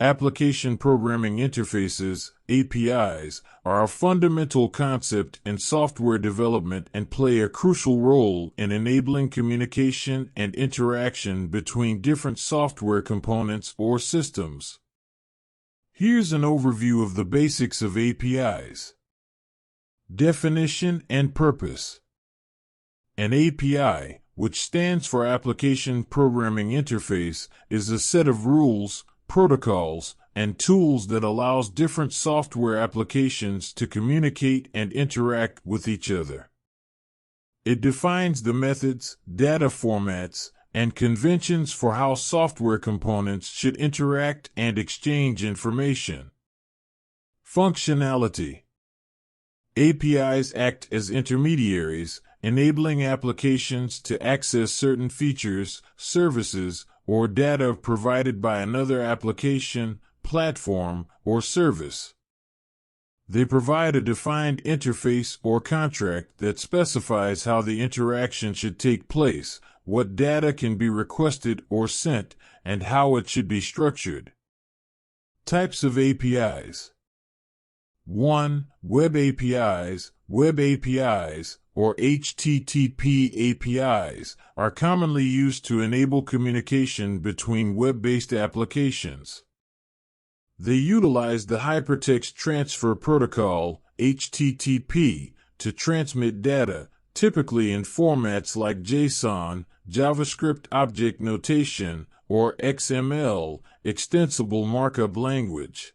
Application Programming Interfaces, APIs, are a fundamental concept in software development and play a crucial role in enabling communication and interaction between different software components or systems. Here's an overview of the basics of APIs. Definition and purpose. An API, which stands for Application Programming Interface, is a set of rules, protocols, and tools that allows different software applications to communicate and interact with each other. It defines the methods, data formats, and conventions for how software components should interact and exchange information. Functionality. APIs act as intermediaries, enabling applications to access certain features, services, or data provided by another application, platform, or service. They provide a defined interface or contract that specifies how the interaction should take place, what data can be requested or sent, and how it should be structured. Types of APIs. 1. Web APIs. Web APIs, or HTTP APIs, are commonly used to enable communication between web-based applications. They utilize the Hypertext Transfer Protocol, HTTP, to transmit data, typically in formats like JSON, JavaScript Object Notation, or XML, Extensible Markup Language.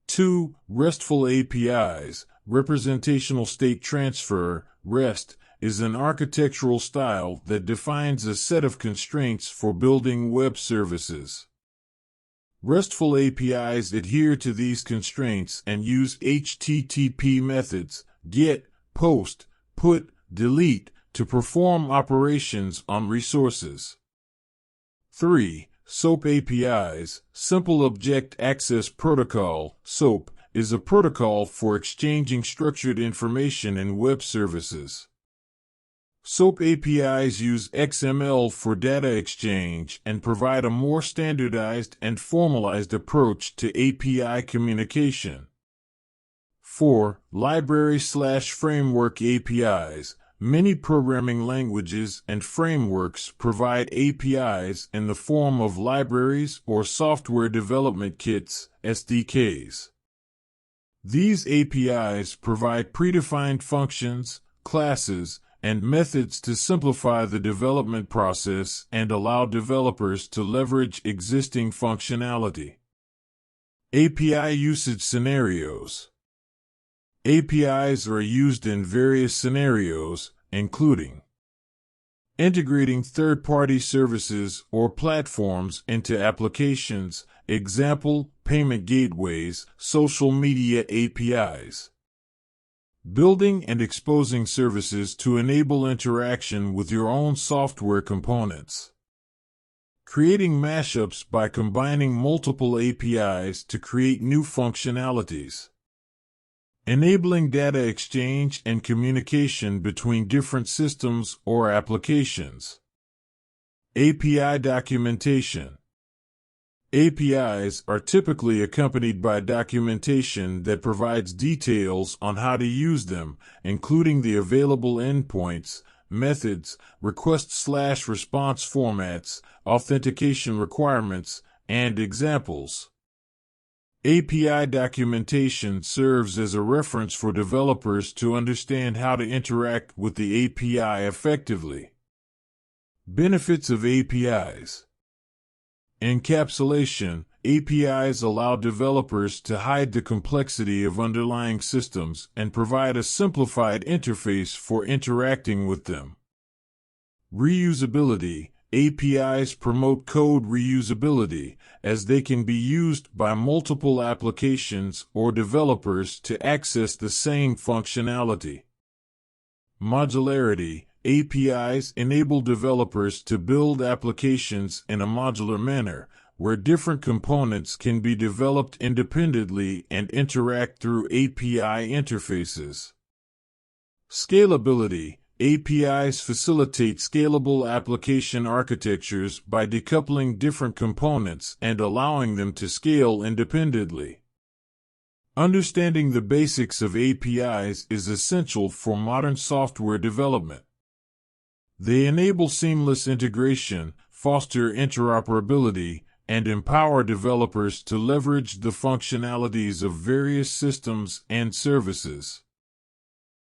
2. RESTful APIs. Representational State Transfer, REST, is an architectural style that defines a set of constraints for building web services. RESTful APIs adhere to these constraints and use HTTP methods, GET, POST, PUT, DELETE, to perform operations on resources. 3. SOAP APIs, Simple Object Access Protocol, SOAP, is a protocol for exchanging structured information in web services. SOAP APIs use XML for data exchange and provide a more standardized and formalized approach to API communication. 4. Library/framework APIs. Many programming languages and frameworks provide APIs in the form of libraries or software development kits, SDKs. These APIs provide predefined functions, classes, and methods to simplify the development process and allow developers to leverage existing functionality. API usage scenarios. APIs are used in various scenarios, including integrating third-party services or platforms into applications, example, payment gateways, social media APIs. Building and exposing services to enable interaction with your own software components. Creating mashups by combining multiple APIs to create new functionalities. Enabling data exchange and communication between different systems or applications. API documentation. APIs are typically accompanied by documentation that provides details on how to use them, including the available endpoints, methods, request/response formats, authentication requirements, and examples. API documentation serves as a reference for developers to understand how to interact with the API effectively. Benefits of APIs. Encapsulation. APIs allow developers to hide the complexity of underlying systems and provide a simplified interface for interacting with them. Reusability. APIs promote code reusability, as they can be used by multiple applications or developers to access the same functionality. Modularity. APIs enable developers to build applications in a modular manner, where different components can be developed independently and interact through API interfaces. Scalability. APIs facilitate scalable application architectures by decoupling different components and allowing them to scale independently. Understanding the basics of APIs is essential for modern software development. They enable seamless integration, foster interoperability, and empower developers to leverage the functionalities of various systems and services.